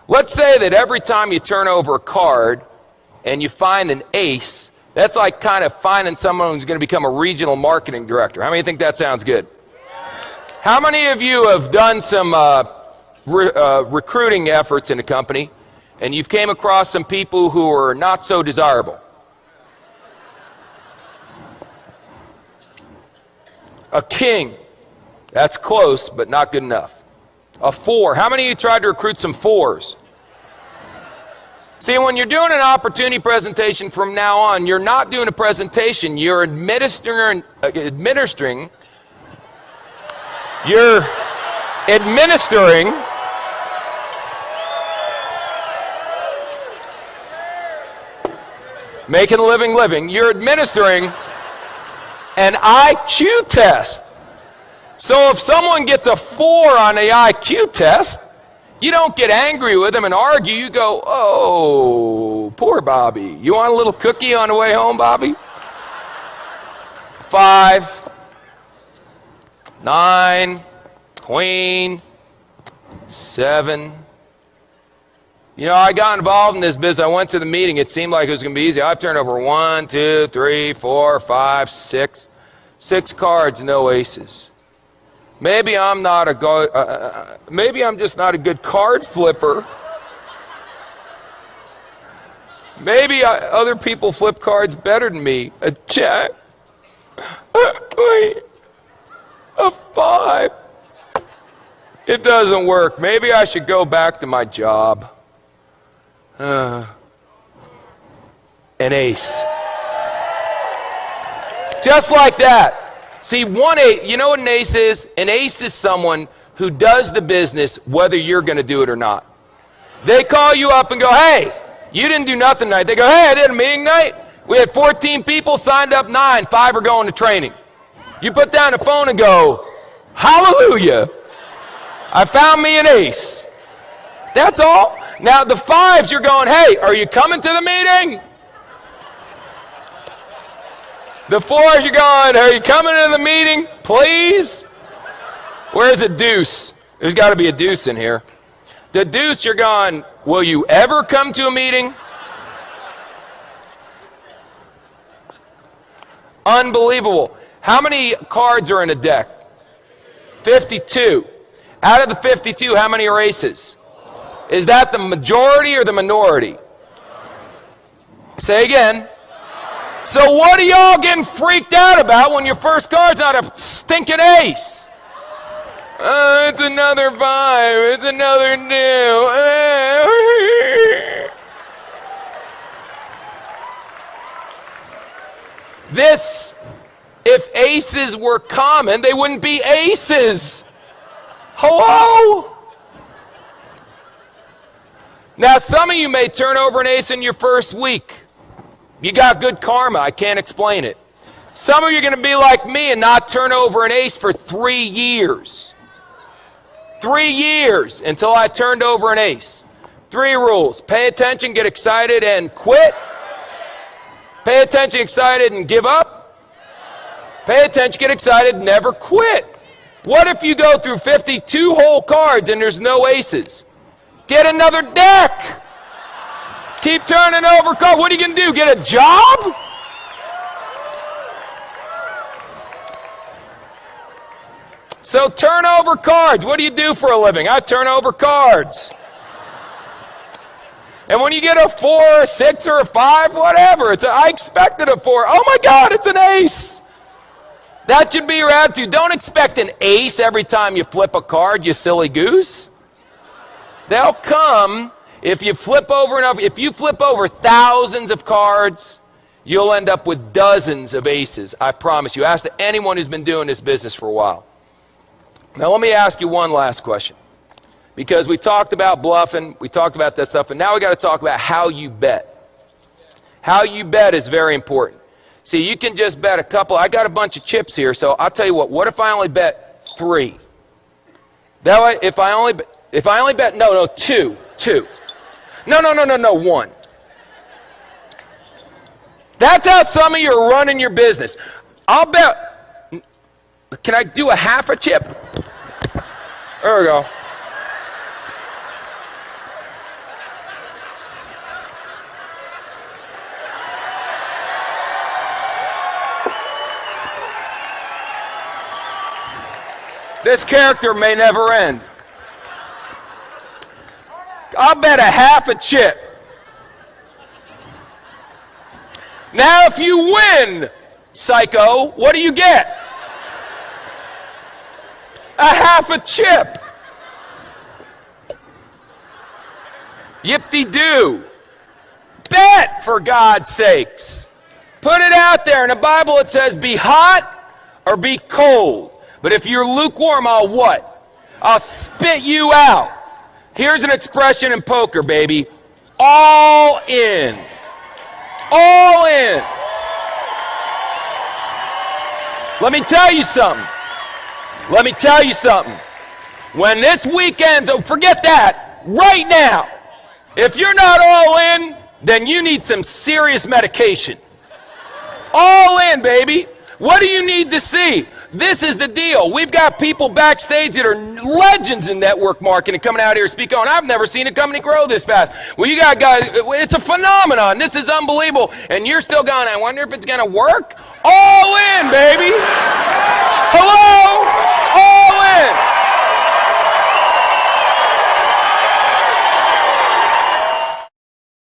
Let's say that every time you turn over a card and you find an ace, that's like kind of finding someone who's going to become a regional marketing director. How many think that sounds good? How many of you have done some recruiting efforts in a company and you've came across some people who are not so desirable? A king. That's close, but not good enough. A 4. How many of you tried to recruit some 4s? See, when you're doing an opportunity presentation from now on, you're not doing a presentation, you're administering making a living, you're administering an IQ test. So if someone gets a 4 on the IQ test, you don't get angry with them and argue. You go, oh, poor Bobby. You want a little cookie on the way home, Bobby? 5, 9, queen, 7. You know, I got involved in this business. I went to the meeting. It seemed like it was going to be easy. I've turned over 1, 2, 3, 4, 5, 6. 6 cards, no aces. Maybe I'm just not a good card flipper. Maybe other people flip cards better than me. A jack. A 5. It doesn't work. Maybe I should go back to my job. An ace. Just like that. See, 1 you know what an ace is? An ace is someone who does the business whether you're going to do it or not. They call you up and go, hey, you didn't do nothing tonight. They go, hey, I did a meeting tonight. We had 14 people, signed up 9, 5 are going to training. You put down the phone and go, hallelujah, I found me an ace. That's all. Now the 5s, you're going, hey, are you coming to the meeting? The 4s, you're going, are you coming to the meeting, please? Where's a deuce? There's got to be a deuce in here. The deuce, you're going, will you ever come to a meeting? Unbelievable. How many cards are in a deck? 52. Out of the 52, how many are aces? Is that the majority or the minority? Say again. So what are y'all getting freaked out about when your first card's not a stinking ace? It's another 5. It's another 2. This, if aces were common, they wouldn't be aces. Hello? Now, some of you may turn over an ace in your first week. You got good karma. I can't explain it. Some of you are going to be like me and not turn over an ace for 3 years. 3 years until I turned over an ace. 3 rules. Pay attention, get excited, and quit. Pay attention, excited, and give up. Pay attention, get excited, never quit. What if you go through 52 whole cards and there's no aces? Get another deck. Keep turning over cards. What are you going to do? Get a job? So turn over cards. What do you do for a living? I turn over cards. And when you get a 4, or a 6, or a 5, whatever, I expected a 4. Oh my God, it's an ace. That should be your attitude. Don't expect an ace every time you flip a card, you silly goose. They'll come if you flip over enough. If you flip over thousands of cards, you'll end up with dozens of aces. I promise you. Ask anyone who's been doing this business for a while. Now let me ask you one last question. Because we talked about bluffing, we talked about that stuff, and now we got to talk about how you bet. How you bet is very important. See, you can just bet a couple. I got a bunch of chips here, so I'll tell you what if I only bet 3? That way, if I only bet, no, 2. No, 1. That's how some of you are running your business. I'll bet, can I do a half a chip? There we go. This character may never end. I'll bet a half a chip. Now, if you win, psycho, what do you get? A half a chip. Yip-de-doo. Bet, for God's sakes. Put it out there. In the Bible it says, be hot or be cold. But if you're lukewarm, I'll what? I'll spit you out. Here's an expression in poker, baby. All in. All in. Let me tell you something. Let me tell you something. When this weekend's over, forget that. Right now. If you're not all in, then you need some serious medication. All in, baby. What do you need to see? This is the deal. We've got people backstage that are legends in network marketing coming out here speaking on. I've never seen a company grow this fast. Well, you got guys, it's a phenomenon. This is unbelievable. And you're still going, I wonder if it's going to work? All in, baby.